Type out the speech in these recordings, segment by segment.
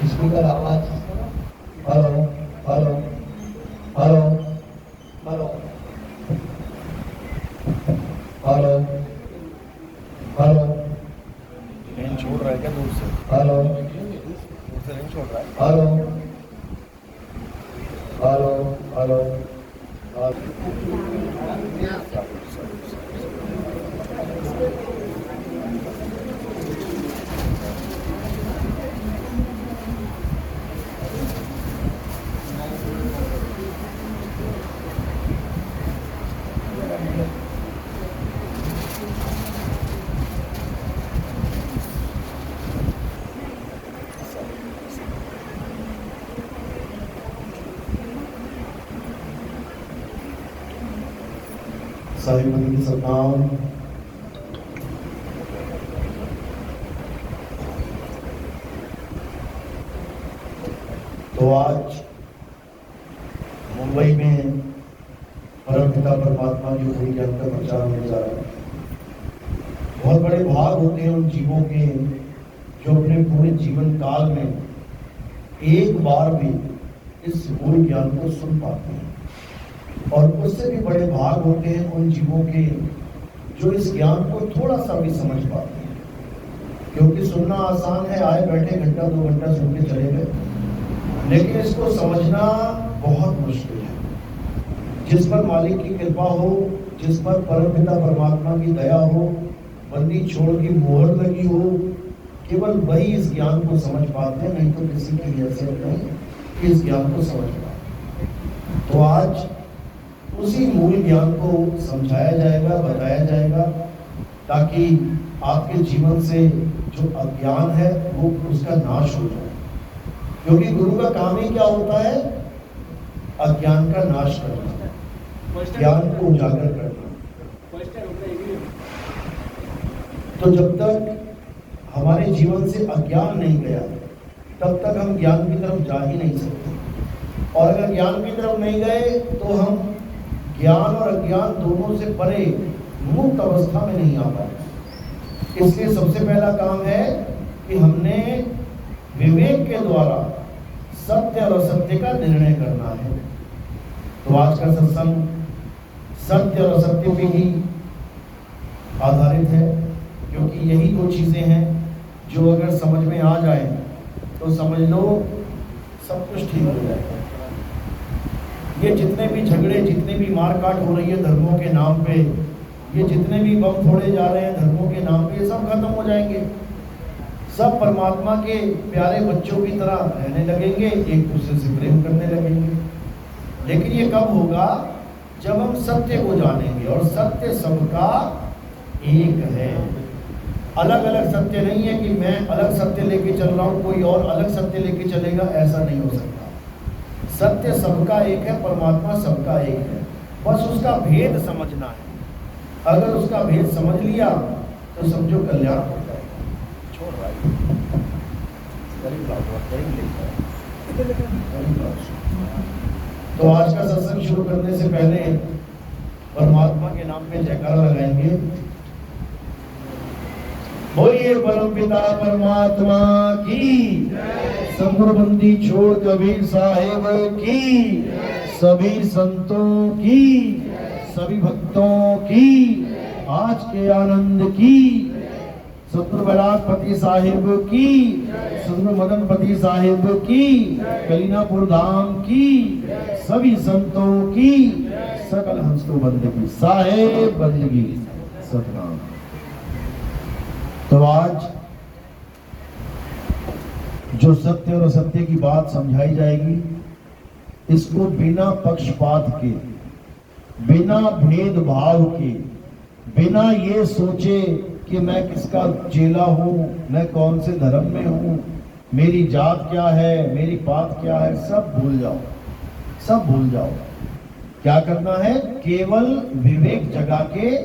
Speaker आवाज। Hello hello hello hello hello hello. Range छोड़ रहा है क्या दूर से? हेलो दूर से रेंज छोड़ रहा है। Hello hello hello. साहिब मंदिर की सतनाम। तो आज मुंबई में परमपिता परमात्मा की पूरी ज्ञान का प्रचार होने जा रहा है। बहुत बड़े भाग होते हैं उन जीवों के जो अपने पूरे जीवन काल में एक बार भी इस मूल ज्ञान को सुन पाते हैं, और उससे भी बड़े भाग होते हैं उन जीवों के जो इस ज्ञान को थोड़ा सा भी समझ पाते हैं। क्योंकि सुनना आसान है, आए बैठे घंटा 2 घंटा सुन के चले गए, लेकिन इसको समझना बहुत मुश्किल है। जिस पर मालिक की कृपा हो, जिस पर परमपिता परमात्मा की दया हो, बंदी छोड़ की मोहर लगी हो, केवल वही इस ज्ञान को समझ पाते हैं, नहीं तो किसी की हैसियत नहीं कि इस ज्ञान को समझ पाते। तो आज उसी मूल ज्ञान को समझाया जाएगा, बताया जाएगा, ताकि आपके जीवन से जो अज्ञान है वो उसका नाश हो जाए। क्योंकि गुरु का काम ही क्या होता है? अज्ञान का नाश करना, ज्ञान को उजागर करना। तो जब तक हमारे जीवन से अज्ञान नहीं गया, तब तक हम ज्ञान की तरफ जा ही नहीं सकते। और अगर ज्ञान की तरफ नहीं गए तो हम ज्ञान और अज्ञान दोनों से परे मुक्त अवस्था में नहीं आ पाए। इसलिए सबसे पहला काम है कि हमने विवेक के द्वारा सत्य और असत्य का निर्णय करना है। तो आज का सत्संग सत्य और असत्य पे ही आधारित है, क्योंकि यही दो चीजें हैं जो अगर समझ में आ जाए तो समझ लो सब कुछ ठीक हो जाएगा। ये जितने भी झगड़े, जितने भी मारकाट हो रही है धर्मों के नाम पे, ये जितने भी बम फोड़े जा रहे हैं धर्मों के नाम पे, ये सब खत्म हो जाएंगे। सब परमात्मा के प्यारे बच्चों की तरह रहने लगेंगे, एक दूसरे से प्रेम करने लगेंगे। लेकिन ये कब होगा? जब हम सत्य को जानेंगे, और सत्य सबका एक है। अलग अलग सत्य नहीं है कि मैं अलग सत्य लेके चल रहा हूँ, कोई और अलग सत्य लेके चलेगा, ऐसा नहीं हो सकता। सत्य सबका एक है, परमात्मा सबका एक है, बस उसका भेद समझना है। अगर उसका भेद समझ लिया तो समझो कल्याण हो जाएगा। छोड़ रहा है तो आज का सत्संग शुरू करने से पहले परमात्मा के नाम पे जयकारा लगाएंगे। बोलिए परमपिता परमात्मा की, सद्गुरु बंदी छोड़ कबीर साहेब की, सभी संतों की, सभी भक्तों की, आज के आनंद की, सतगुरु बैरागपति साहिब की, सतगुरु मदनपति साहिब की, कलीनापुर धाम की, सभी संतों की, सकल हंस को बंदगी साहेब बंदगी सतनाम। तो आज जो सत्य और असत्य की बात समझाई जाएगी, इसको बिना पक्षपात के, बिना भेदभाव के, बिना ये सोचे कि मैं किसका चेला हूं, मैं कौन से धर्म में हूं, मेरी जात क्या है, मेरी पात क्या है, सब भूल जाओ, सब भूल जाओ। क्या करना है? केवल विवेक जगा के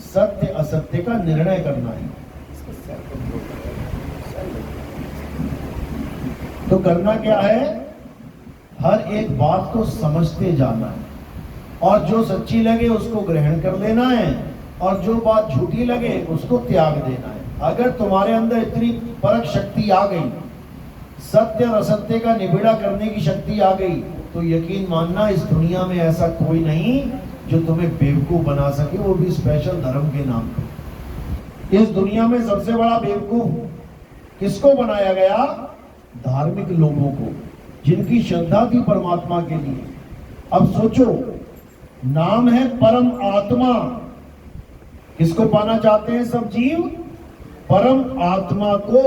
सत्य असत्य का निर्णय करना है। तो करना क्या है? हर एक बात को समझते जाना है, और जो सच्ची लगे उसको ग्रहण कर लेना है, और जो बात झूठी लगे उसको त्याग देना है। अगर तुम्हारे अंदर इतनी परख शक्ति आ गई सत्य और असत्य का निबिड़ा करने की शक्ति आ गई, तो यकीन मानना इस दुनिया में ऐसा कोई नहीं जो तुम्हें बेवकूफ बना सके, वो भी स्पेशल धर्म के नाम पर। इस दुनिया में सबसे बड़ा बेवकूफ किसको बनाया गया? धार्मिक लोगों को, जिनकी श्रद्धा थी परमात्मा के लिए। अब सोचो, नाम है परम आत्मा। किसको पाना चाहते हैं सब जीव? परम आत्मा को।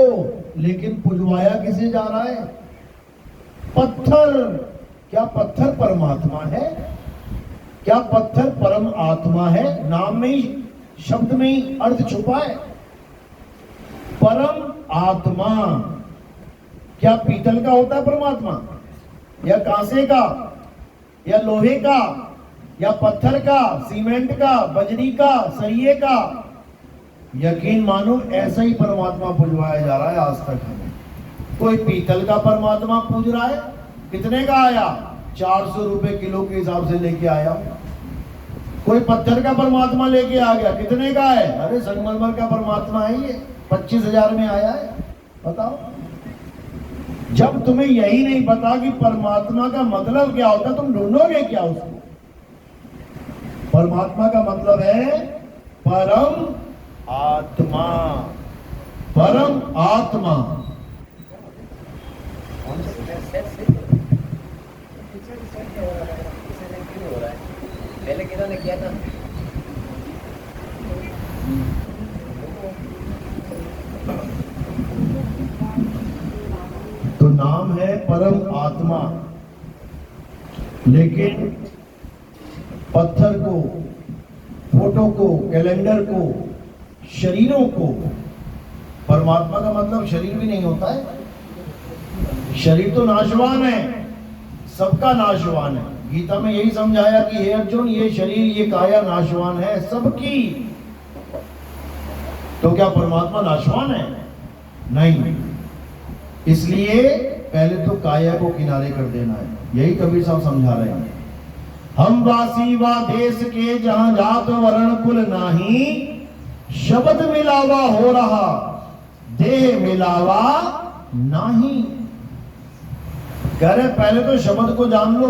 लेकिन पुजवाया किसे जा रहा है? पत्थर। क्या पत्थर परमात्मा है? क्या पत्थर परम आत्मा है? नाम में ही, शब्द में ही अर्थ छुपा है। परम आत्मा। क्या पीतल का होता है परमात्मा, या कांसे का, या लोहे का, या पत्थर का, सीमेंट का, बजरी का, सरिये का? यकीन मानो ऐसा ही परमात्मा पूजवाया जा रहा है आज तक हमें। कोई पीतल का परमात्मा पूज रहा है, कितने का आया? 400 रुपए किलो के हिसाब से लेके आया। कोई पत्थर का परमात्मा लेके आ गया, कितने का है? अरे संगमरमर का परमात्मा है ये, 25,000 में आया है। बताओ, जब तुम्हें यही नहीं पता कि परमात्मा का मतलब क्या होता, तुम ढूंढोगे क्या उसको? परमात्मा का मतलब है परम आत्मा। परम आत्मा। पहले किन्होंने किया था? तो नाम है परम आत्मा, लेकिन पत्थर को, फोटो को, कैलेंडर को, शरीरों को, परमात्मा का मतलब शरीर भी नहीं होता है। शरीर तो नाशवान है, सबका नाशवान है। गीता में यही समझाया कि हे अर्जुन, ये शरीर, ये काया नाशवान है सबकी। तो क्या परमात्मा नाशवान है? नहीं। इसलिए पहले तो काया को किनारे कर देना है। यही कबीर साहब समझा रहे हैं। हम वासी वा देश के जहां जात वर्ण कुल नाही, शब्द मिलावा हो रहा, देह मिलावा नाही। कह रहे पहले तो शब्द को जान लो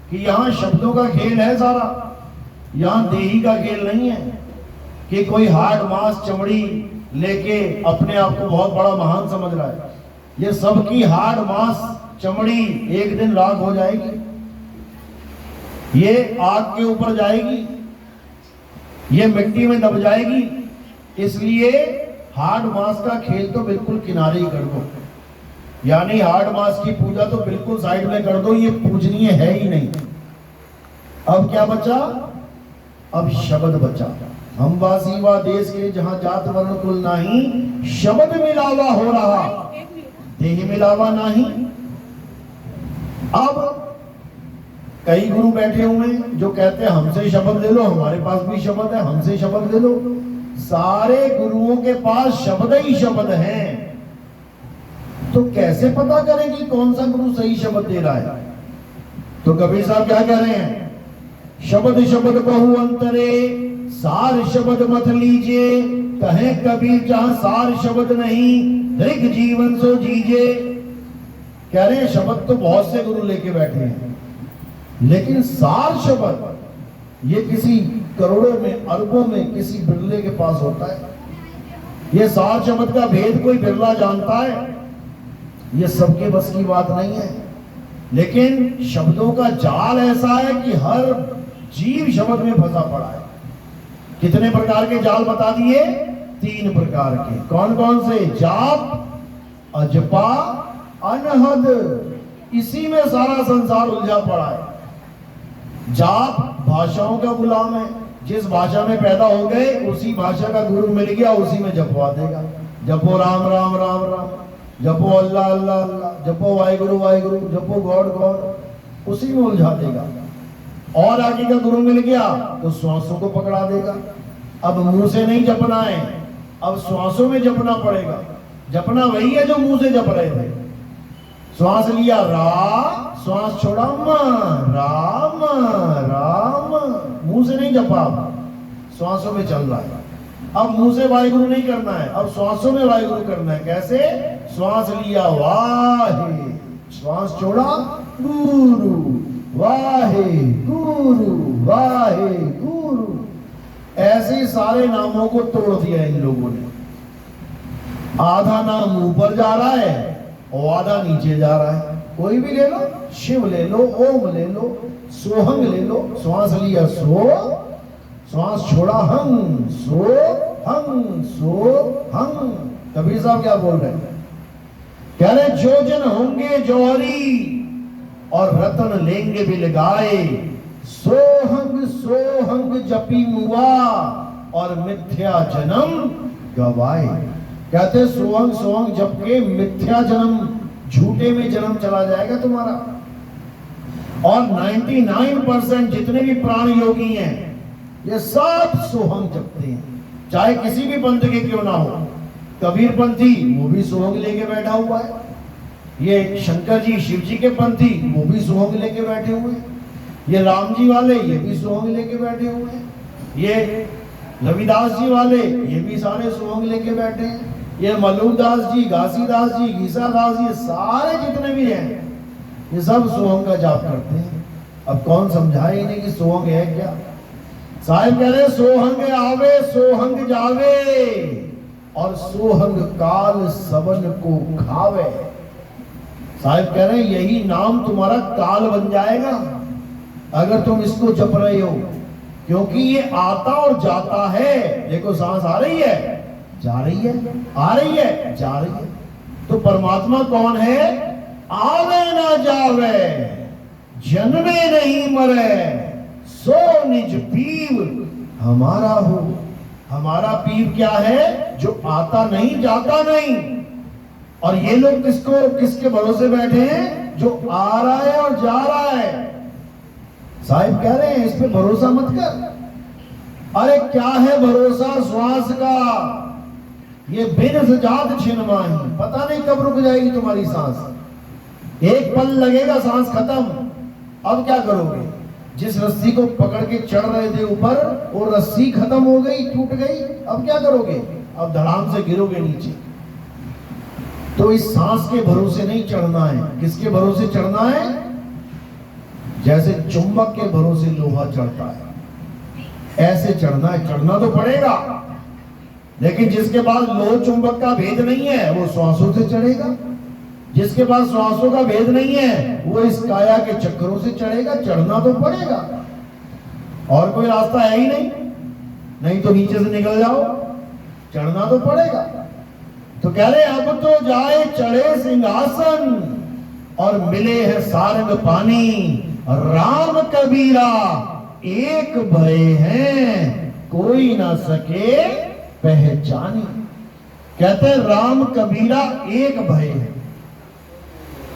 कि यहां शब्दों का खेल है सारा, यहां देही का खेल नहीं है कि कोई हार्ड मांस चमड़ी लेके अपने आप को बहुत बड़ा महान समझ रहा है। ये सबकी हार्ड मांस चमड़ी एक दिन राख हो जाएगी, ये आग के ऊपर जाएगी, ये मिट्टी में दब जाएगी। इसलिए हार्ड मांस का खेल तो बिल्कुल किनारे ही कर दो, यानी हार्ड मांस की पूजा तो बिल्कुल साइड में कर दो, ये पूजनीय है ही नहीं। अब क्या बचा? अब शब्द बचा। हम वासी वा देश के जहां जात वर्ण कुल नाही, शब्द मिलावा हो रहा, देह मिलावा नहीं। अब कई गुरु बैठे हुए हैं जो कहते हैं हमसे शब्द ले लो, हमारे पास भी शब्द है, हमसे शब्द ले लो। सारे गुरुओं के पास शब्द ही शब्द हैं, तो कैसे पता करें कि कौन सा गुरु सही शब्द दे रहा है? तो कबीर साहब क्या कह रहे हैं? शब्द शब्द बहु अंतरे, सार शब्द मत लीजिए। कहे कबीर जहां सार शब्द नहीं, दृग जीवन सो जीजे। कह रहे हैं शब्द तो बहुत से गुरु लेके बैठे हैं, लेकिन सार शब्द ये किसी करोड़ों में, अरबों में किसी बिरले के पास होता है। ये सार शब्द का भेद कोई बिरला जानता है, ये सबके बस की बात नहीं है। लेकिन शब्दों का जाल ऐसा है कि हर जीव शब्द में फंसा पड़ा है। कितने प्रकार के जाल बता दिए? 3 प्रकार के। कौन कौन से? जाप, अजपा, अनहद। इसी में सारा संसार उलझा पड़ा है। जाप भाषाओं का गुलाम है, जिस भाषा में पैदा हो गए उसी भाषा का गुरु मिल गया, उसी में जपवा देगा। जपो राम राम राम राम, जपो अल्लाह अल्लाह अल्लाह, जपो वाहिगुरु वाहिगुरु, जपो गॉड गॉड, उसी में उलझा देगा। और आगे का गुरु मिल गया तो श्वासों को पकड़ा देगा। अब मुंह से नहीं जपना है, अब श्वासों में जपना पड़ेगा। जपना वही है जो मुंह से जप रहे थे। श्वास लिया रा, श्वास छोड़ा मा, राम राम, मुंह से नहीं जपा, श्वासों में चल रहा है। अब मुंह से वाहिगुरु नहीं करना है, अब श्वासों में वाहिगुरु करना है। कैसे? श्वास लिया वाहे, श्वास छोड़ा गुरु, वाहे गुरु, वाहे गुरु। ऐसे सारे नामों को तोड़ दिया इन लोगों ने। आधा नाम ऊपर जा रहा है और आधा नीचे जा रहा है। कोई भी ले लो, शिव ले लो, ओम ले लो, सोहंग ले लो। श्वास लिया सो, श्वास छोड़ा हंग, सो हंग, सो हंग। कबीर साहब क्या बोल रहे हैं? कह रहे जो जन होंगे जौहरी और रतन लेंगे बिल गाए, सोहंग जपी मुआ और मिथ्या जन्म गवाए। कहते सोहंग जप के मिथ्या जन्म, झूठे में जन्म चला जाएगा तुम्हारा। और 99% जितने भी प्राण योगी हैं ये सब सोहंग जपते हैं, चाहे किसी भी पंथ के क्यों ना हो। कबीर पंथी वो भी सोहंग लेके बैठा हुआ है, ये शंकर जी शिव जी के पंथी वो भी सोहंग लेके बैठे हुए हैं, ये राम जी वाले ये भी सोहंग लेके बैठे हुए हैं, ये रविदास जी वाले ये भी सारे सोहंग लेके बैठे हैं, ये मलूदास जी, घासीदास जी, गीसादास जी, सारे जितने भी हैं ये सब सोहंग का जाप करते हैं। अब कौन समझाए इन्हें कि सोहंग है क्या? साहिब कह रहे सोहंग आवे सोहंग जावे और सोहंग काल सबन को खावे। साहिब कह रहे हैं यही नाम तुम्हारा काल बन जाएगा अगर तुम इसको जप रहे हो, क्योंकि ये आता और जाता है। देखो सांस आ रही है, जा रही है, आ रही है, जा रही है। तो परमात्मा कौन है? आवे ना जावे, जन्मे नहीं मरे, सो निज पीव हमारा हो। हमारा पीव क्या है? जो आता नहीं जाता नहीं। और ये लोग किसके भरोसे बैठे हैं? जो आ रहा है और जा रहा है। साहिब कह रहे हैं इस पे भरोसा मत कर। अरे क्या है भरोसा श्वास का? ये बिन सजात छिनवाही, पता नहीं कब रुक जाएगी तुम्हारी सांस। एक पल लगेगा सांस खत्म। अब क्या करोगे? जिस रस्सी को पकड़ के चढ़ रहे थे ऊपर, वो रस्सी खत्म हो गई, टूट गई। अब क्या करोगे? अब धड़ाम से गिरोगे नीचे। तो इस सांस के भरोसे नहीं चढ़ना है। किसके भरोसे चढ़ना है? जैसे चुंबक के भरोसे लोहा चढ़ता है, ऐसे चढ़ना है। चढ़ना तो पड़ेगा, लेकिन जिसके पास लोह चुंबक का भेद नहीं है वो श्वासों से चढ़ेगा। जिसके पास श्वासों का भेद नहीं है वो इस काया के चक्करों से चढ़ेगा। चढ़ना तो पड़ेगा, और कोई रास्ता है ही नहीं। नहीं तो नीचे से निकल जाओ, चढ़ना तो पड़ेगा। तो कह रहे अब तो जाए चढ़े सिंहासन और मिले है सारंग पानी। राम कबीरा एक भय हैं, कोई ना सके पहचानी। कहते हैं राम कबीरा एक भय है,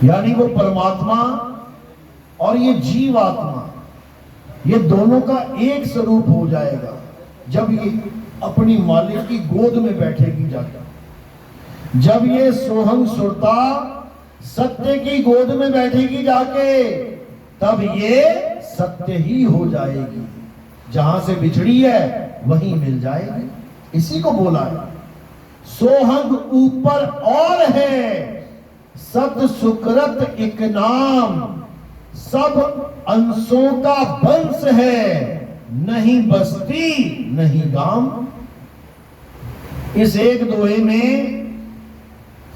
यानी वो परमात्मा और ये जीवात्मा, ये दोनों का एक स्वरूप हो जाएगा जब ये अपनी मालिक की गोद में बैठेगी जाकर। जब ये सोहंग सुरता सत्य की गोद में बैठेगी जाके, तब ये सत्य ही हो जाएगी। जहां से बिछड़ी है वहीं मिल जाएगी। इसी को बोला है सोहंग ऊपर और है, सत सुकृत एक नाम, सब अंशों का वंश है, नहीं बस्ती नहीं गांव। इस एक दोहे में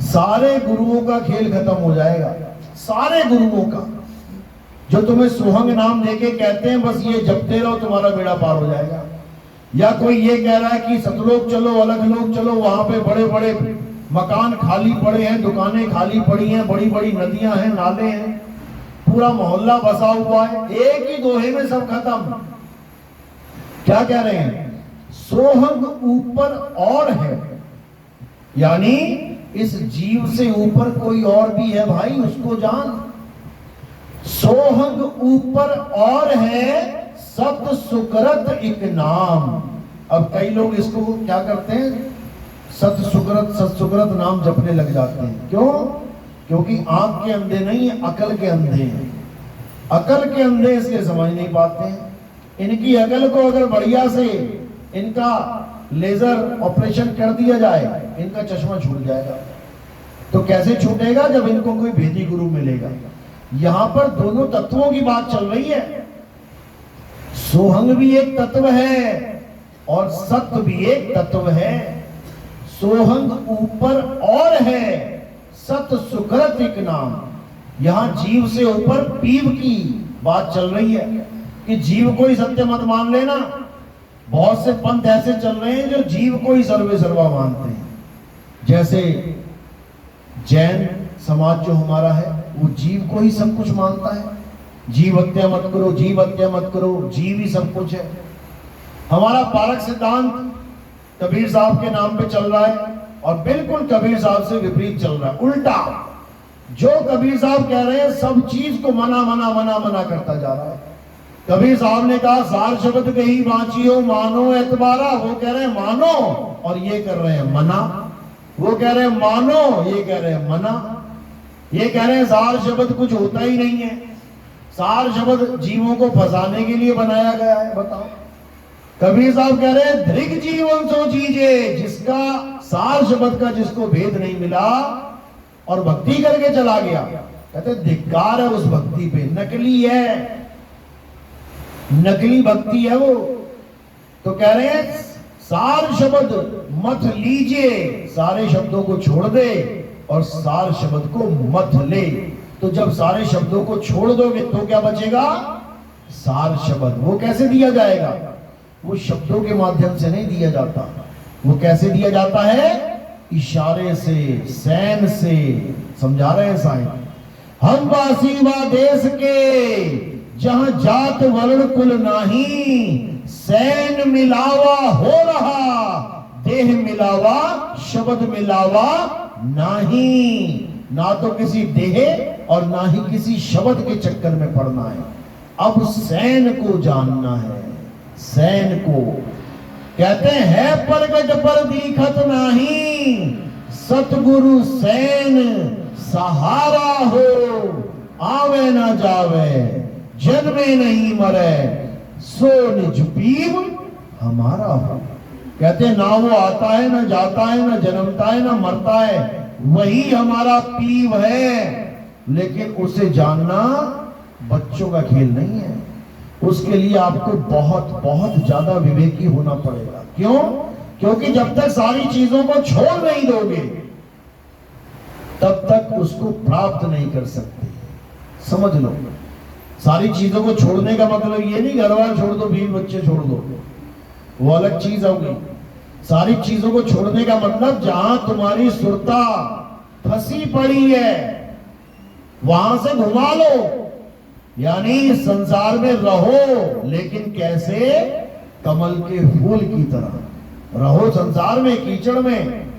सारे गुरुओं का खेल खत्म हो जाएगा। सारे गुरुओं का, जो तुम्हें सोहंग नाम देके कहते हैं बस ये जपते रहो तुम्हारा बेड़ा पार हो जाएगा। या कोई ये कह रहा है कि सतलोक चलो, अलग लोक चलो, वहां पे बड़े बड़े मकान खाली पड़े हैं, दुकानें खाली पड़ी हैं, बड़ी बड़ी नदियां हैं, नाले हैं, पूरा मोहल्ला बसा हुआ है। एक ही दोहे में सब खत्म। क्या कह रहे हैं? सोहंग ऊपर और है, यानी इस जीव से ऊपर कोई और भी है भाई, उसको जान। सोहंग ऊपर और है, सत सुकृत एक नाम। अब कई लोग इसको क्या करते हैं? सत सुकृत नाम जपने लग जाते हैं। क्यों? क्योंकि आंख के अंधे नहीं, अकल के अंधे हैं। अकल के अंधे इसके समझ नहीं पाते हैं। इनकी अकल को अगर बढ़िया से इनका लेजर ऑपरेशन कर दिया जाए, इनका चश्मा छूट जाएगा। तो कैसे छूटेगा? जब इनको कोई भेदी गुरु मिलेगा। यहां पर दोनों तत्वों की बात चल रही है। सोहंग भी एक तत्व है और सत्व भी एक तत्व है। सोहंग ऊपर और है, सत सुकृत एक नाम। यहां जीव से ऊपर पीव की बात चल रही है कि जीव को ही सत्य मत मान लेना। बहुत से पंथ ऐसे चल रहे हैं जो जीव को ही सर्वे सर्वा मानते हैं। जैसे जैन समाज जो हमारा है, वो जीव को ही सब कुछ मानता है। जीव हत्या मत करो, जीव हत्या मत करो, जीव ही सब कुछ है। हमारा पारक सिद्धांत कबीर साहब के नाम पे चल रहा है और बिल्कुल कबीर साहब से विपरीत चल रहा है, उल्टा। जो कबीर साहब कह रहे हैं सब चीज को मना मना मना मना करता जा रहा है। कबीर साहब ने कहा सार शब्द कही बाँचियो मानो एतबारा, वो कह रहे हैं मानो और ये कर रहे हैं मना। वो कह रहे हैं मानो, ये कह रहे हैं मना। ये कह रहे हैं सार शब्द कुछ होता ही नहीं है, सार शब्द जीवों को फंसाने के लिए बनाया गया है। बताओ, कबीर साहब कह रहे हैं दृग जीवन सो जीजे, जिसका सार शब्द का जिसको भेद नहीं मिला और भक्ति करके चला गया, कहते धिक्कार है उस भक्ति पे, नकली है, नकली भक्ति है वो। तो कह रहे हैं सार शब्द मत लीजिए, सारे शब्दों को छोड़ दे और सार शब्द को मत ले। तो जब सारे शब्दों को छोड़ दोगे तो क्या बचेगा? सार शब्द। वो कैसे दिया जाएगा? वो शब्दों के माध्यम से नहीं दिया जाता। वो कैसे दिया जाता है? इशारे से, सैन से। समझा रहे हैं साईं। हम वासी वा देश के, जहां जात वर्ण कुल नाही, सैन मिलावा हो रहा, देह मिलावा शब्द मिलावा नहीं। ना तो किसी देह और ना ही किसी शब्द के चक्कर में पड़ना है। अब सैन को जानना है। सैन को कहते हैं प्रगट पर दीखत नाही, सतगुरु सैन सहारा हो, आवे ना जावे जन्मे नहीं मरे, सो निज पीव हमारा हो। कहते ना वो आता है ना जाता है ना जन्मता है ना मरता है, वही हमारा पीव है। लेकिन उसे जानना बच्चों का खेल नहीं है। उसके लिए आपको बहुत बहुत ज्यादा विवेकी होना पड़ेगा। क्यों? क्योंकि जब तक सारी चीजों को छोड़ नहीं दोगे तब तक उसको प्राप्त नहीं कर सकते। समझ लो, सारी चीजों को छोड़ने का मतलब ये नहीं घर वाले छोड़ दो, बीवी बच्चे छोड़ दो, वो अलग चीज होगी। सारी चीजों को छोड़ने का मतलब जहां तुम्हारी सुरता फंसी पड़ी है वहां से घुमा लो। यानी संसार में रहो, लेकिन कैसे? कमल के फूल की तरह रहो संसार में, कीचड़ में,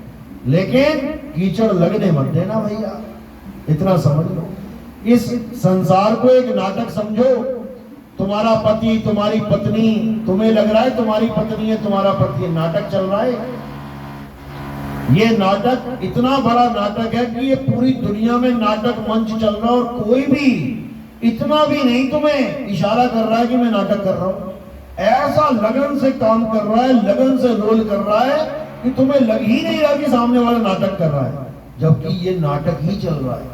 लेकिन कीचड़ लगने मत देना भैया। इतना समझ लो। इस संसार को एक नाटक समझो। तुम्हारा पति, तुम्हारी पत्नी, तुम्हें लग रहा है तुम्हारी पत्नी है, तुम्हारा पति है, नाटक चल रहा है। ये नाटक इतना बड़ा नाटक है कि ये पूरी दुनिया में नाटक मंच चल रहा है और कोई भी इतना भी नहीं तुम्हें इशारा कर रहा है कि मैं नाटक कर रहा हूं। ऐसा लगन से काम कर रहा है, लगन से रोल कर रहा है कि तुम्हें लग ही नहीं रहा कि सामने वाला नाटक कर रहा है, जबकि ये नाटक ही चल रहा है।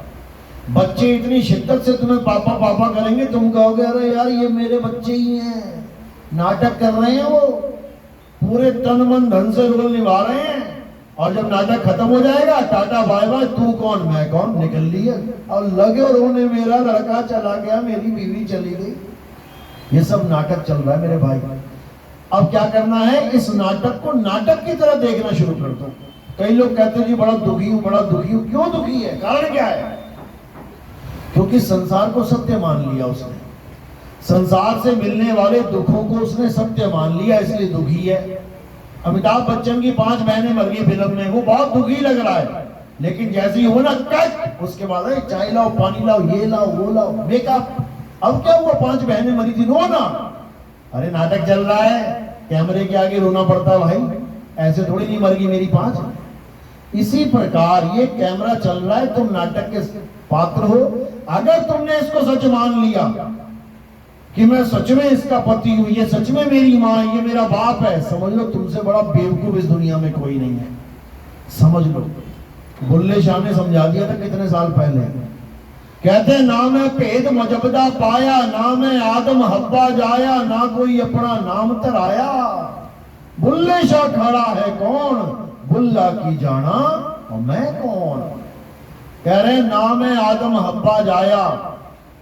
बच्चे इतनी शिद्दत से तुम्हें पापा पापा करेंगे, तुम कहोगे अरे यार ये मेरे बच्चे ही हैं, नाटक कर रहे हैं, वो पूरे तन मन धन से रोल निभा रहे हैं। और जब नाटक खत्म हो जाएगा, टाटा बाय बाय, तू कौन मैं कौन, निकल लिया। और लगे रोने, मेरा लड़का चला गया, मेरी बीवी चली गई। ये सब नाटक चल रहा है मेरे भाई। अब क्या करना है? इस नाटक को नाटक की तरह देखना शुरू कर दो। कई लोग कहते हैं जी बड़ा दुखी हूं, बड़ा दुखी हूं। क्यों दुखी है? कारण क्या है? क्योंकि संसार को सत्य मान लिया उसने। संसार से मिलने वाले दुखों को उसने सत्य मान लिया, इसलिए दुखी है। अमिताभ बच्चन की 5 बहनें मर गई फिल्म में, वो बहुत दुखी लग रहा है। लेकिन जैसे ही हो ना कट, उसके बाद चाय लाओ, पानी लाओ, ये लाओ, वो लाओ, मेकअप। अब क्या हुआ? 5 बहनें मरी थी, रो ना। अरे नाटक चल रहा है, कैमरे के आगे रोना पड़ता है भाई, ऐसे थोड़ी नहीं मर गई मेरी 5। इसी प्रकार ये कैमरा चल रहा है, तुम नाटक के पात्र हो। अगर तुमने इसको सच मान लिया कि मैं सच में इसका पति हूं, ये सच में मेरी मां, ये मेरा बाप है, समझ लो तुमसे बड़ा बेवकूफ इस दुनिया में कोई नहीं है। समझ लो, बुल्ले शाह ने समझा दिया था कितने साल पहले। कहते हैं ना मैं भेद मजबदा पाया, ना मैं आदम हब्बा जाया, ना कोई अपना नाम तराया। बुल्ले शाह खड़ा है कौन, बुल्ला की जाना और मैं कौन। कह रहे हैं ना मैं आदम हब्बा जाया,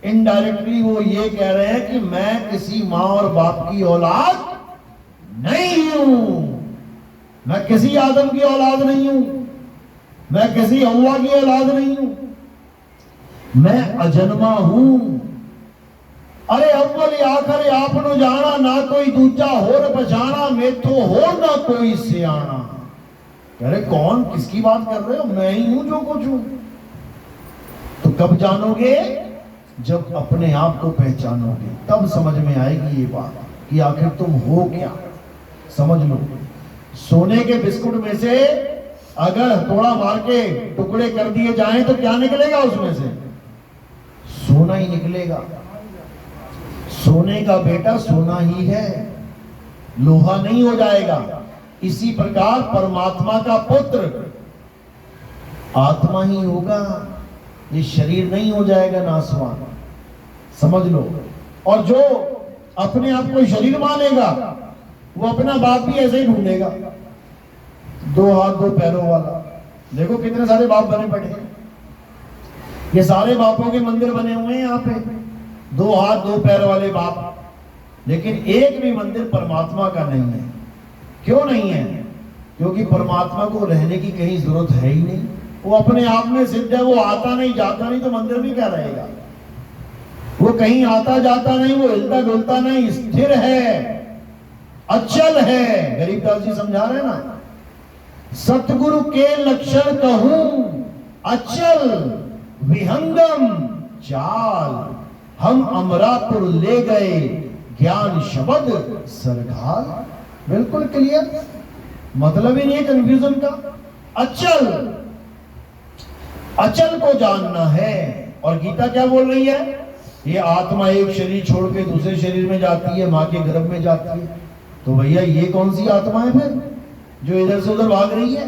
इनडायरेक्टली वो ये कह रहे हैं कि मैं किसी मां और बाप की औलाद नहीं हूं, मैं किसी आदम की औलाद नहीं हूं, मैं किसी हव्वा की औलाद नहीं हूं, मैं अजन्मा हूं। अरे अव्वल आखिर आपनो जाना, ना कोई दूजा होर पछाना, मेथो हो ना कोई सियाना। कह रहे कौन, किसकी बात कर रहे हो, मैं ही हूं जो कुछ हूं। तो कब जानोगे, जब अपने आप को पहचानोगे, तब समझ में आएगी ये बात कि आखिर तुम हो क्या। समझ लो, सोने के बिस्कुट में से अगर थोड़ा मार के टुकड़े कर दिए जाएं तो क्या निकलेगा उसमें से, सोना ही निकलेगा। सोने का बेटा सोना ही है, लोहा नहीं हो जाएगा। इसी प्रकार परमात्मा का पुत्र आत्मा ही होगा, ये शरीर नहीं हो जाएगा नासवान। समझ लो। और जो अपने आप को शरीर मानेगा वो अपना बाप भी ऐसे ही ढूंढेगा, दो हाथ दो पैरों वाला। देखो कितने सारे बाप बने पड़े हैं, ये सारे बापों के मंदिर बने हुए हैं यहाँ पे, दो हाथ दो पैर वाले बाप। लेकिन एक भी मंदिर परमात्मा का नहीं है। क्यों नहीं है? क्योंकि परमात्मा को रहने की कहीं जरूरत है ही नहीं, वो अपने आप में सिद्ध है, वो आता नहीं जाता नहीं, तो मंदिर भी क्या रहेगा। वो कहीं आता जाता नहीं, वो हिलता डुलता नहीं, स्थिर है, अचल है। गरीबदास जी समझा रहे हैं ना, सतगुरु के लक्षण कहूं अचल विहंगम चाल, हम अमरापुर ले गए ज्ञान शब्द सरघाल। बिल्कुल क्लियर, मतलब ही नहीं है कंफ्यूजन का। अचल, अचल को जानना है। और गीता क्या बोल रही है, ये आत्मा एक शरीर छोड़ के दूसरे शरीर में जाती है, मां के गर्भ में जाती है। तो भैया ये कौन सी आत्मा है फिर जो इधर से उधर भाग रही है?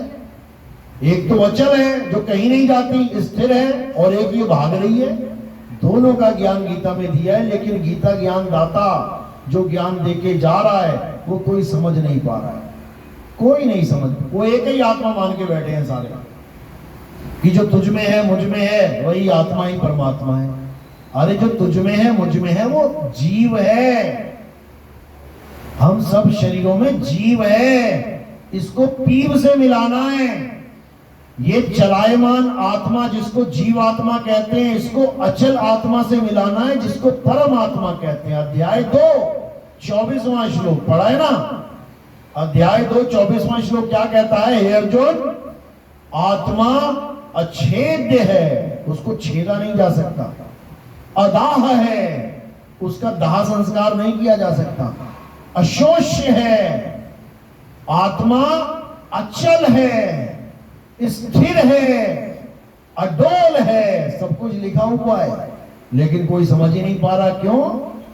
एक तो अचल है जो कहीं नहीं जाती, स्थिर है, और एक ये भाग रही है। दोनों का ज्ञान गीता में दिया है, लेकिन गीता ज्ञान दाता जो ज्ञान देके जा रहा है वो कोई समझ नहीं पा रहा है, कोई नहीं समझ। वो एक ही आत्मा मान के बैठे हैं सारे कि जो तुझ में है मुझ में है वही आत्मा ही परमात्मा है। अरे जो तुझ में है मुझ में है वो जीव है, हम सब शरीरों में जीव है, इसको पीव से मिलाना है। ये चलायमान आत्मा जिसको जीव आत्मा कहते हैं, इसको अचल आत्मा से मिलाना है जिसको परम आत्मा कहते हैं। अध्याय 2 24वां श्लोक पढ़ा है ना, अध्याय 2 24वां श्लोक क्या कहता है? हे अर्जुन, आत्मा अछेद्य है, उसको छेदा नहीं जा सकता। अदाह है, उसका दाह संस्कार नहीं किया जा सकता। अशोष्य है, आत्मा अचल है, स्थिर है, अडोल है, सब कुछ लिखा हुआ है, लेकिन कोई समझ ही नहीं पा रहा। क्यों?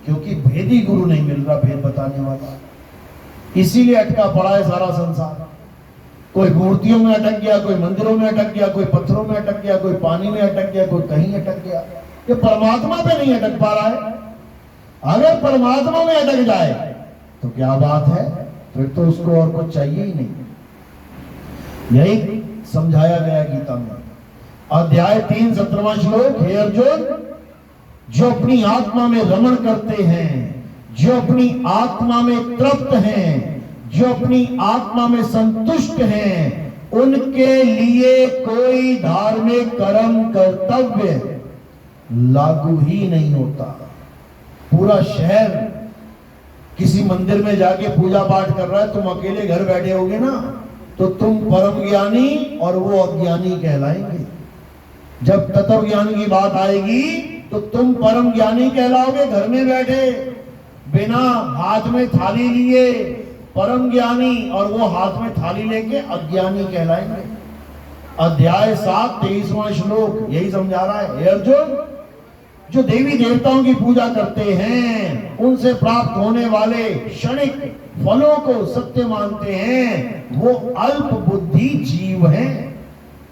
क्योंकि भेदी गुरु नहीं मिल रहा, भेद बताने वाला। इसीलिए अटका पड़ा है सारा संसार। कोई मूर्तियों में अटक गया, कोई मंदिरों में अटक गया, कोई पत्थरों में अटक गया, कोई पानी में अटक गया, कोई कहीं अटक गया। ये परमात्मा पे नहीं अटक पा रहा है। अगर परमात्मा में अटक जाए तो क्या बात है, फिर तो उसको और कुछ चाहिए ही नहीं। यही समझाया गया गीता में। अध्याय 3 17वां श्लोक, हे अर्जुन, जो अपनी आत्मा में रमण करते हैं, जो अपनी आत्मा में तृप्त हैं, जो अपनी आत्मा में संतुष्ट हैं, उनके लिए कोई धार्मिक कर्म कर्तव्य लागू ही नहीं होता। पूरा शहर किसी मंदिर में जाके पूजा पाठ कर रहा है, तुम अकेले घर बैठे होगे ना, तो तुम परम ज्ञानी और वो अज्ञानी कहलाएंगे। जब तत्व ज्ञान की बात आएगी तो तुम परम ज्ञानी कहलाओगे, घर में बैठे बिना हाथ में थाली लिए परम ज्ञानी, और वो हाथ में थाली लेके अज्ञानी कहलाएंगे। अध्याय 7 23वां श्लोक यही समझा रहा है। हे अर्जुन, जो देवी देवताओं की पूजा करते हैं, उनसे प्राप्त होने वाले क्षणिक फलों को सत्य मानते हैं, वो अल्प बुद्धि जीव हैं।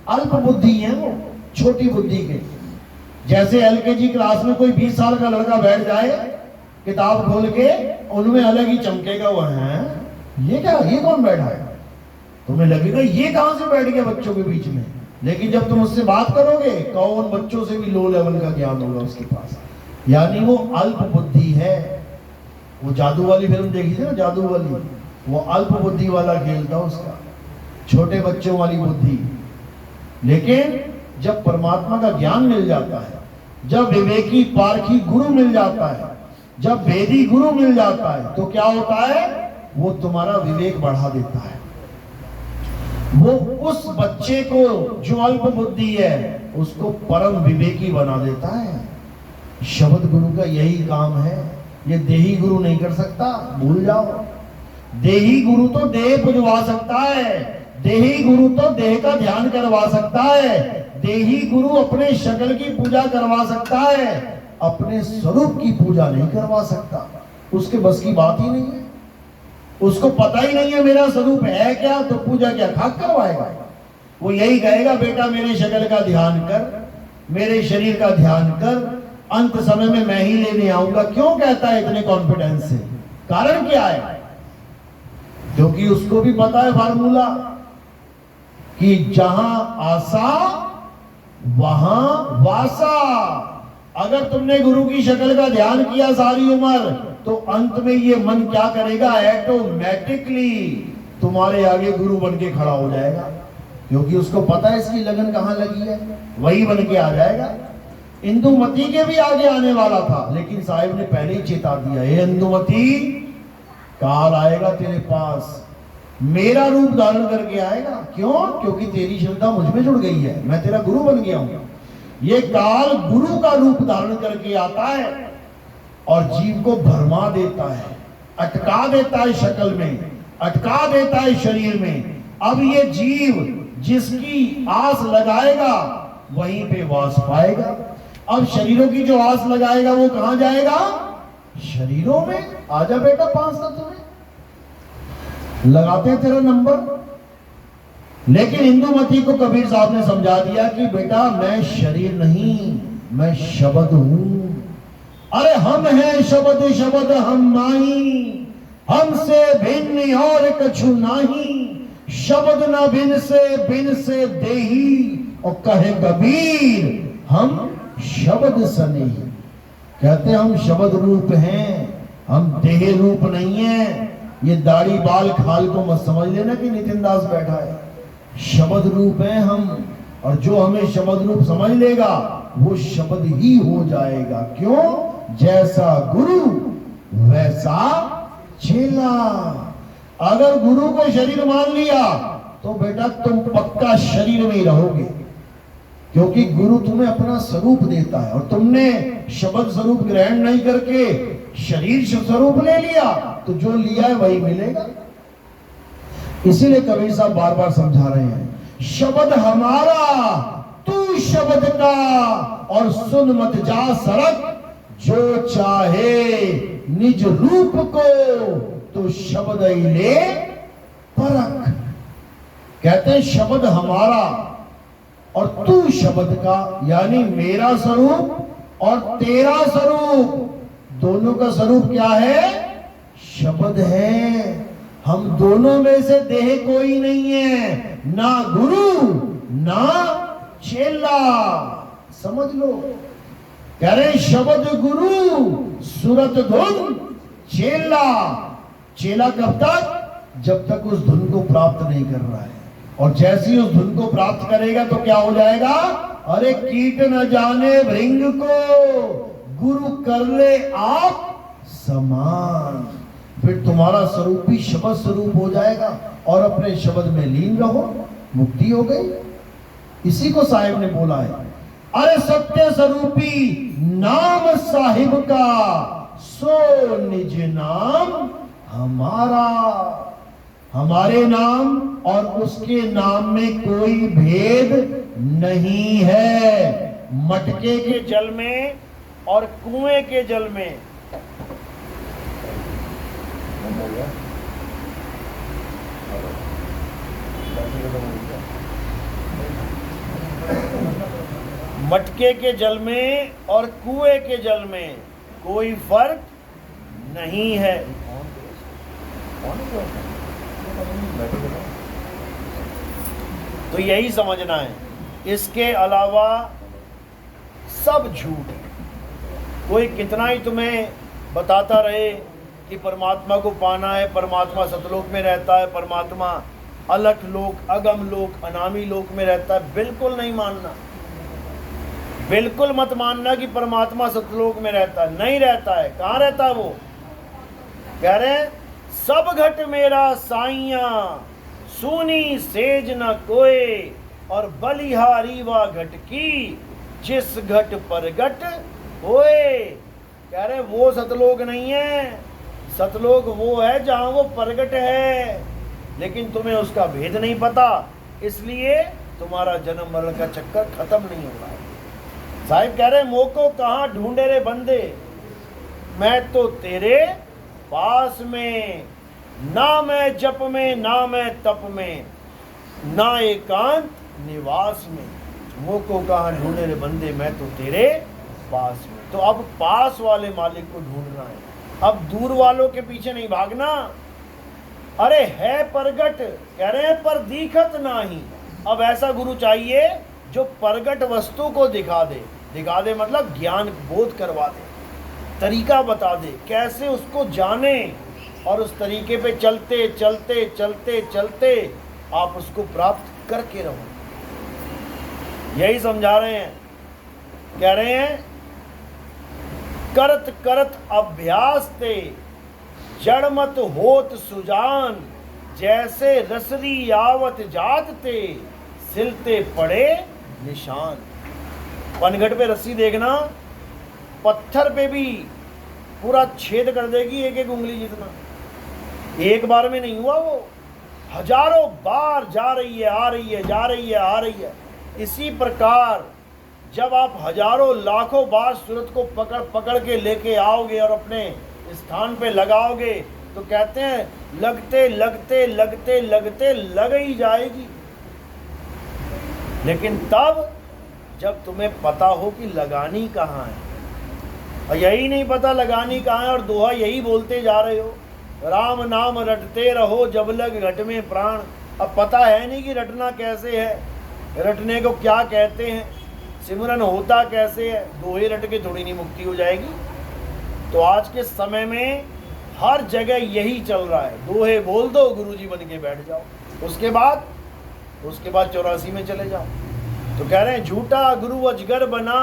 अल्प बुद्धि हैं वो, छोटी बुद्धि के। जैसे एलकेजी क्लास में कोई 20 साल का लड़का बैठ जाए किताब खोल के, उनमें अलग ही चमकेगा वो है, ये क्या, ये कौन बैठा है, तुम्हें लगेगा ये कहां से बैठ गया बच्चों के बीच में। लेकिन जब तुम उससे बात करोगे, कौन बच्चों से भी लो लेवल का ज्ञान होगा उसके पास। यानी वो अल्प बुद्धि है। वो जादू वाली फिल्म देखी थी ना, जादू वाली, वो अल्प बुद्धि वाला खेल था उसका, छोटे बच्चों वाली बुद्धि। लेकिन जब परमात्मा का ज्ञान मिल जाता है, जब विवेकी पारखी गुरु मिल जाता है, जब वेदी गुरु मिल जाता है, तो क्या होता है, वो तुम्हारा विवेक बढ़ा देता है। वो उस बच्चे को जो अल्प बुद्धि है उसको परम विवेकी बना देता है। शब्द गुरु का यही काम है। ये देही गुरु नहीं कर सकता, भूल जाओ। देही गुरु तो देह पुजवा सकता है, देही गुरु तो देह का ध्यान करवा सकता है, देही गुरु अपने शक्ल की पूजा करवा सकता है, अपने स्वरूप की पूजा नहीं करवा सकता। उसके बस की बात ही नहीं है। उसको पता ही नहीं है मेरा स्वरूप है क्या, तो पूजा क्या खाक करवाएगा। वो यही कहेगा, बेटा मेरे शक्ल का ध्यान कर, मेरे शरीर का ध्यान कर, अंत समय में मैं ही लेने आऊंगा। क्यों कहता है इतने कॉन्फिडेंस से? कारण क्या है? क्योंकि उसको भी पता है फार्मूला कि जहां आशा वहां वासा। अगर तुमने गुरु की शक्ल का ध्यान किया सारी उम्र, तो अंत में ये मन क्या करेगा, ऑटोमेटिकली तुम्हारे आगे गुरु बन के खड़ा हो जाएगा। क्योंकि उसको पता है इसकी लगन कहां लगी है, वही बन के आ जाएगा। इंदुमती के भी आगे आने वाला था, लेकिन साहिब ने पहले ही चेता दिया, हे इंदुमती, काल आएगा तेरे पास, मेरा रूप धारण करके आएगा। क्यों? क्योंकि तेरी क्षमता मुझ में जुड़ गई है, मैं तेरा गुरु बन गया हूं। ये काल गुरु का रूप धारण करके आता है और जीव को भरमा देता है, अटका देता है शक्ल में, अटका देता है शरीर में। अब ये जीव जिसकी आस लगाएगा वहीं पे वास पाएगा। अब शरीरों की जो आस लगाएगा वो कहां जाएगा? शरीरों में। आजा बेटा 5 तत्व में लगाते हैं तेरा नंबर। लेकिन इंदुमती को कबीर साहब ने समझा दिया कि बेटा मैं शरीर नहीं, मैं शब्द हूं। अरे हम हैं शब्द, शब्द हम माही, हमसे भिन्न और कछु नाही। शब्द न बिन से देही, और कहे कबीर हम शब्द सनेही। कहते हैं हम शब्द रूप हैं, हम देह रूप नहीं है। ये दाढ़ी बाल खाल को मत समझ लेना कि नितिन दास बैठा है। शब्द रूप है हम, और जो हमें शब्द रूप समझ लेगा वो शब्द ही हो जाएगा। क्यों? जैसा गुरु वैसा चेला। अगर गुरु को शरीर मान लिया तो बेटा तुम पक्का शरीर में ही रहोगे, क्योंकि गुरु तुम्हें अपना स्वरूप देता है, और तुमने शब्द स्वरूप ग्रहण नहीं करके शरीर स्वरूप ले लिया, तो जो लिया है वही मिलेगा। इसीलिए कबीर साहब बार बार समझा रहे हैं, शब्द हमारा तू शब्द का, और सुन मत जा सरक, जो चाहे निज रूप को तो शब्द ही ले परख। कहते हैं शब्द हमारा और तू शब्द का, यानी मेरा स्वरूप और तेरा स्वरूप, दोनों का स्वरूप क्या है? शब्द है। हम दोनों में से देह कोई नहीं है, ना गुरु ना चेला। समझ लो, कह रहे शब्द गुरु, सूरत धुन चेला। चेला कब तक? जब तक उस धुन को प्राप्त नहीं कर रहा है। और जैसे ही उस धुन को प्राप्त करेगा तो क्या हो जाएगा? अरे कीट न जाने भृंग को, गुरु कर ले आप समान। फिर तुम्हारा स्वरूप भी शब्द स्वरूप हो जाएगा, और अपने शब्द में लीन रहो, मुक्ति हो गई। इसी को साहिब ने बोला है, अरे सत्य स्वरूपी नाम साहिब का, सो निज नाम हमारा। हमारे नाम और उसके नाम में कोई भेद नहीं है। मटके के जल में और कुएं के जल में। बंद हो गया और बैटरी खत्म हो गया। मटके के जल में और कुएं के जल में कोई फर्क नहीं है। बैटरी खत्म। तो यही समझना है, इसके अलावा सब झूठ है। कोई कितना ही तुम्हें बताता रहे कि परमात्मा को पाना है, परमात्मा सतलोक में रहता है, परमात्मा अलख लोक, अगम लोक, अनामी लोक में रहता है, बिल्कुल नहीं मानना। बिल्कुल मत मानना कि परमात्मा सतलोक में रहता है, नहीं रहता है। कहाँ रहता है वो? कह रहे हैं सब घट मेरा साइया, सूनी सेज न कोय, और बलिहारी वा घट की, जिस घट पर घट होए। कह रहे वो सतलोक नहीं है, सतलोक वो है जहां वो प्रगट है, लेकिन तुम्हें उसका भेद नहीं पता, इसलिए तुम्हारा जन्म मरण का चक्कर खत्म नहीं हो रहा है। साहिब कह रहे मोको कहाँ ढूंढे रे बंदे, मैं तो तेरे पास में, ना मैं जप में, ना मैं तप में, ना एकांत निवास में। मोको कहाँ ढूंढे रे बंदे, मैं तो तेरे पास में। तो अब पास वाले मालिक को ढूंढना है, अब दूर वालों के पीछे नहीं भागना। अरे है प्रगट, कह रहे हैं पर दिखत नाही। अब ऐसा गुरु चाहिए जो प्रगट वस्तु को दिखा दे। दिखा दे मतलब ज्ञान बोध करवा दे, तरीका बता दे कैसे उसको जाने, और उस तरीके पे चलते चलते चलते चलते आप उसको प्राप्त करके रहो। यही समझा रहे हैं। कह रहे हैं करत करत अभ्यास ते, जड़ मत होत सुजान, जैसे रसरी आवत जात ते, सिलते पड़े निशान। पनघट पे रस्सी देखना, पत्थर पे भी पूरा छेद कर देगी, एक एक उंगली जितना। एक बार में नहीं हुआ वो, हजारों बार जा रही है, आ रही है, जा रही है, आ रही है। इसी प्रकार जब आप हजारों लाखों बार सूरत को पकड़ पकड़ के लेके आओगे और अपने स्थान पे लगाओगे, तो कहते हैं लगते लगते लगते लगते लग ही जाएगी। लेकिन तब जब तुम्हें पता हो कि लगानी कहाँ है, और यही नहीं पता लगानी कहाँ है, और दोहा यही बोलते जा रहे हो, राम नाम रटते रहो जब लग घट में प्राण। अब पता है नहीं कि रटना कैसे है, रटने को क्या कहते हैं, सिमरन होता कैसे है। दोहे रट के थोड़ी नहीं मुक्ति हो जाएगी। तो आज के समय में हर जगह यही चल रहा है, दोहे बोल दो गुरुजी बन के बैठ जाओ, उसके बाद 84 में चले जाओ। तो कह रहे हैं झूठा गुरु अजगर बना,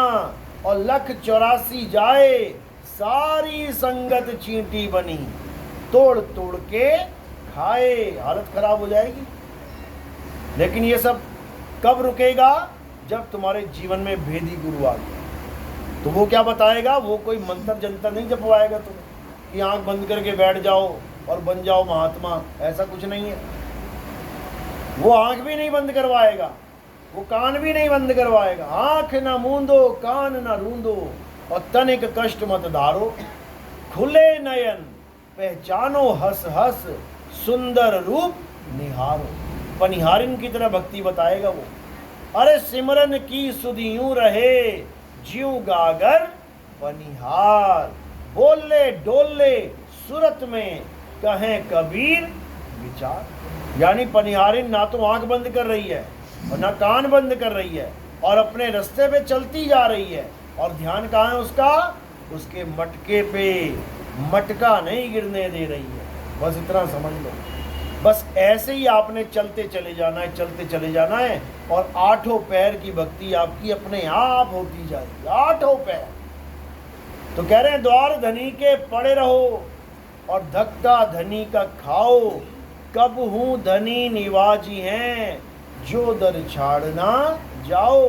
और लख 84 जाए, सारी संगत चींटी बनी, तोड़ तोड़ के खाए, हालत खराब हो जाएगी। लेकिन ये सब कब रुकेगा? जब तुम्हारे जीवन में भेदी गुरु आ गया। तो वो क्या बताएगा? वो कोई मंत्र जंतर नहीं जपवाएगा तुम्हें कि आंख बंद करके बैठ जाओ और बन जाओ महात्मा, ऐसा कुछ नहीं है। वो आंख भी नहीं बंद करवाएगा, वो कान भी नहीं बंद करवाएगा। आंख ना मूंदो, कान ना रूंदो, और तनिक कष्ट मत धारो, खुले नयन पहचानो हंस हंस, सुंदर रूप निहारो। पनिहारिन की तरह भक्ति बताएगा वो। अरे सिमरन की सुधियूं रहे, ज्यों गागर पनिहार, बोले डोले सूरत में, कहें कबीर विचार। यानी पनिहारिन ना तो आंख बंद कर रही है और ना कान बंद कर रही है, और अपने रास्ते पे चलती जा रही है, और ध्यान कहाँ है उसका? उसके मटके पे मटका नहीं गिरने दे रही है। बस इतना समझ लो। बस ऐसे ही आपने चलते चले जाना है, चलते चले जाना है, और 8 पैर की भक्ति आपकी अपने आप होती जाएगी। 8 पैर। तो कह रहे हैं द्वार धनी के पड़े रहो, और धक्का धनी का खाओ, कब हूँ धनी निवाजी हैं, जो दर छाड़ना जाओ।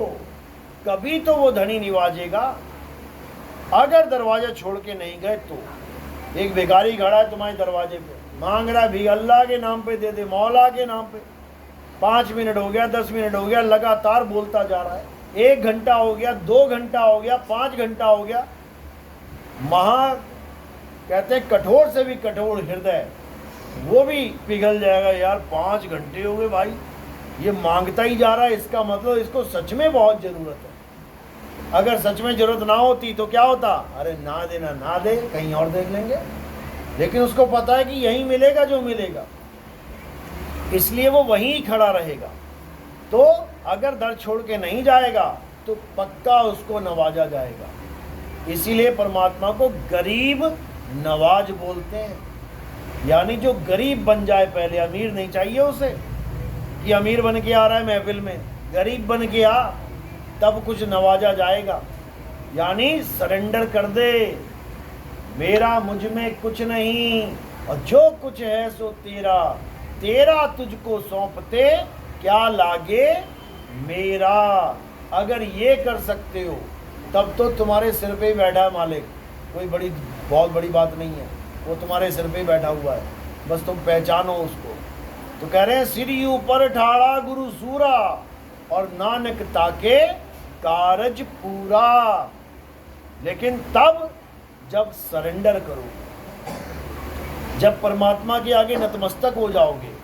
कभी तो वो धनी निवाजेगा। अगर दरवाजा छोड़ के नहीं गए तो। एक भिखारी खड़ा है तुम्हारे दरवाजे पे, मांग रहा है भी, अल्लाह के नाम पे दे दे, मौला के नाम पे। 5 मिनट हो गया, 10 मिनट हो गया, लगातार बोलता जा रहा है। 1 घंटा हो गया, 2 घंटा हो गया, 5 घंटा हो गया, कहते हैं कठोर से भी कठोर हृदय वो भी पिघल जाएगा। यार 5 घंटे हो गए भाई, ये मांगता ही जा रहा है, इसका मतलब इसको सच में बहुत ज़रूरत है। अगर सच में ज़रूरत ना होती तो क्या होता, अरे ना देना ना दे, कहीं और देख लेंगे। लेकिन उसको पता है कि यहीं मिलेगा जो मिलेगा, इसलिए वो वहीं खड़ा रहेगा। तो अगर दर छोड़ के नहीं जाएगा तो पक्का उसको नवाजा जाएगा। इसीलिए परमात्मा को गरीब नवाज बोलते हैं, यानी जो गरीब बन जाए पहले, अमीर नहीं चाहिए उसे कि अमीर बन के आ रहा है महफिल में, गरीब बन के आ, तब कुछ नवाजा जाएगा। यानी सरेंडर कर दे, मेरा मुझ में कुछ नहीं और जो कुछ है सो तेरा, तेरा तुझको सौंपते क्या लागे मेरा। अगर ये कर सकते हो तब तो तुम्हारे सिर पे ही बैठा है मालिक, कोई बहुत बड़ी बात नहीं है, वो तुम्हारे सिर पे ही बैठा हुआ है, बस तुम पहचानो उसको। तो कह रहे हैं सिर ऊपर ठाड़ा गुरु सूरा और नानक ताके कारज पूरा। लेकिन तब जब सरेंडर करो, जब परमात्मा के आगे नतमस्तक हो जाओगे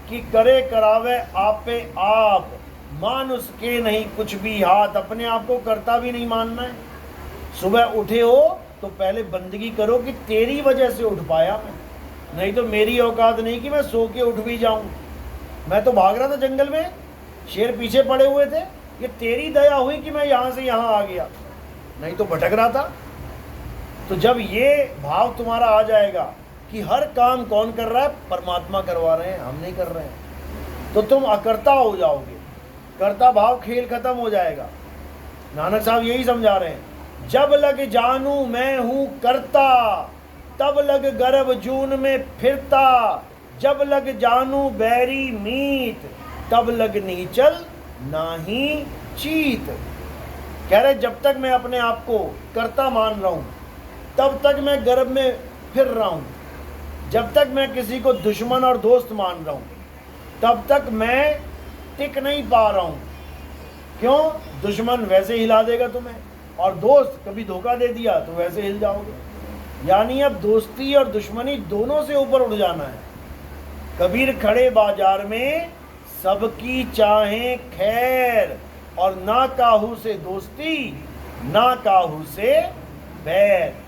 कि करे करावे आपे आप, मानुष के नहीं कुछ भी हाथ, अपने आप को करता भी नहीं मानना है। सुबह उठे हो तो पहले बंदगी करो कि तेरी वजह से उठ पाया मैं, नहीं तो मेरी औकात नहीं कि मैं सो के उठ भी जाऊं। मैं तो भाग रहा था जंगल में, शेर पीछे पड़े हुए थे, ये तेरी दया हुई कि मैं यहाँ से यहाँ आ गया, नहीं तो भटक रहा था। तो जब ये भाव तुम्हारा आ जाएगा कि हर काम कौन कर रहा है, परमात्मा करवा रहे हैं, हम नहीं कर रहे हैं, तो तुम अकर्ता हो जाओगे, कर्ता भाव खेल खत्म हो जाएगा। नानक साहब यही समझा रहे हैं, जब लग जानू मैं हूँ करता, तब लग गर्भ जून में फिरता, जब लग जानू बैरी मीत, तब लग नीचल नाही चीत। कह रहे जब तक मैं अपने आप को कर्ता मान रहा हूँ तब तक मैं गर्भ में फिर रहा हूँ, जब तक मैं किसी को दुश्मन और दोस्त मान रहा हूँ तब तक मैं टिक नहीं पा रहा हूँ। क्यों? दुश्मन वैसे हिला देगा तुम्हें, और दोस्त कभी धोखा दे दिया तो वैसे हिल जाओगे। यानी अब दोस्ती और दुश्मनी दोनों से ऊपर उठ जाना है। कबीर खड़े बाजार में सबकी चाहें खैर, और ना काहू से दोस्ती ना काहू से बैर।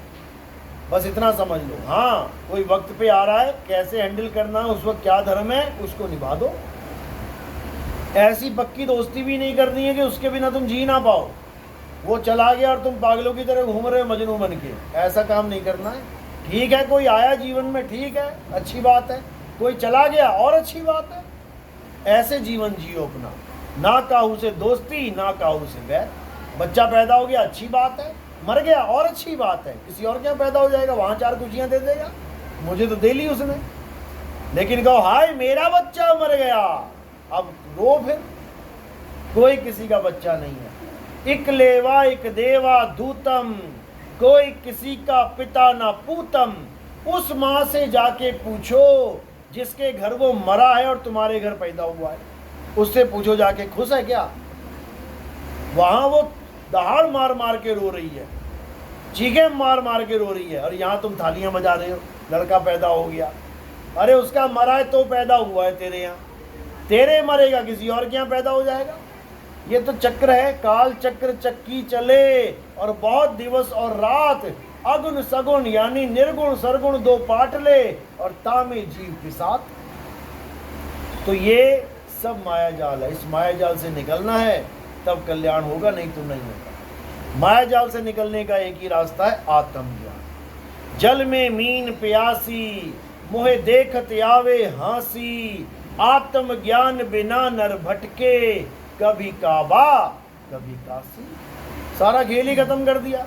बस इतना समझ लो। हाँ, कोई वक्त पे आ रहा है, कैसे हैंडल करना है, उस वक्त क्या धर्म है उसको निभा दो। ऐसी पक्की दोस्ती भी नहीं करनी है कि उसके बिना तुम जी ना पाओ, वो चला गया और तुम पागलों की तरह घूम रहे हो मजनू बन के, ऐसा काम नहीं करना है। ठीक है, कोई आया जीवन में, ठीक है, अच्छी बात है, कोई चला गया और अच्छी बात है। ऐसे जीवन जियो अपना, ना काहू से दोस्ती ना काहू से बैर। बच्चा पैदा हो गया, अच्छी बात है, मर गया और अच्छी बात है, किसी और क्या पैदा हो जाएगा, वहाँ 4 खुशियाँ दे देगा, मुझे तो दे ली उसने। लेकिन कहो हाय मेरा बच्चा मर गया, अब रो फिर। कोई किसी का बच्चा नहीं है। इक लेवा इक देवा दूतम, कोई किसी का पिता ना पूतम। उस माँ से जाके पूछो जिसके घर वो मरा है और तुम्हारे घर पैदा हुआ है, उससे पूछो जाके खुश है क्या? वहाँ वो दहाड़ मार मार के रो रही है, चीखें मार मार के रो रही है, और यहाँ तुम थालियां बजा रहे हो, लड़का पैदा हो गया। अरे उसका मरा है तो पैदा हुआ है तेरे यहाँ, तेरे मरेगा किसी और के यहाँ पैदा हो जाएगा। ये तो चक्र है, काल चक्र चक्की चले, और बहुत दिवस और रात, अगुण सगुण यानी निर्गुण सरगुण 2 पाटले, और तामे जीव के साथ। तो ये सब माया जाल है, इस माया जाल से निकलना है तब कल्याण होगा, नहीं तो नहीं होगा। माया जाल से निकलने का एक ही रास्ता है, आत्मज्ञान। जल में मीन प्यासी, मोहे देखत आवे हांसी, आत्मज्ञान बिना नर भटके, कभी काबा कभी काशी। सारा खेल ही खत्म कर दिया,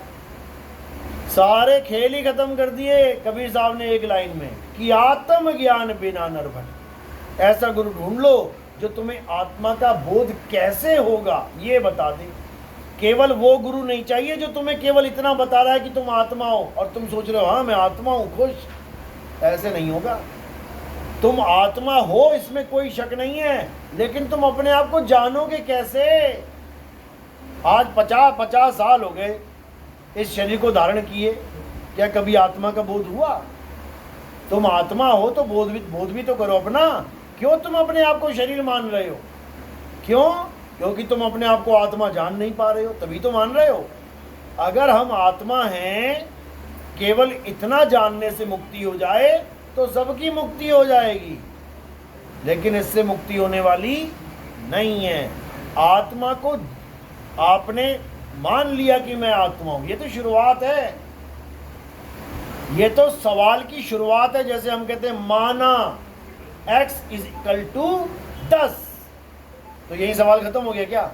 सारे खेल ही खत्म कर दिए कबीर साहब ने एक लाइन में, कि आत्मज्ञान बिना नर भटके। ऐसा गुरु ढूंढ लो जो तुम्हें आत्मा का बोध कैसे होगा ये बता दे। केवल वो गुरु नहीं चाहिए जो तुम्हें केवल इतना बता रहा है कि तुम आत्मा हो, और तुम सोच रहे हो हाँ मैं आत्मा हूँ खुश। ऐसे नहीं होगा। तुम आत्मा हो इसमें कोई शक नहीं है, लेकिन तुम अपने आप को जानोगे कैसे? आज 50 साल हो गए इस शरीर को धारण किए, क्या कभी आत्मा का बोध हुआ? तुम आत्मा हो तो बोध भी तो करो अपना। क्यों तुम अपने आप को शरीर मान रहे हो? क्यों? क्योंकि तुम अपने आप को आत्मा जान नहीं पा रहे हो, तभी तो मान रहे हो। अगर हम आत्मा हैं, केवल इतना जानने से मुक्ति हो जाए तो सबकी मुक्ति हो जाएगी, लेकिन इससे मुक्ति होने वाली नहीं है। आत्मा को आपने मान लिया कि मैं आत्मा हूं, ये तो शुरुआत है, ये तो सवाल की शुरुआत है। जैसे हम कहते हैं माना x = 10, तो यही सवाल खत्म हो गया क्या?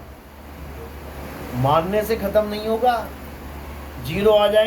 मानने से खत्म नहीं होगा, 0 आ जाएंगे।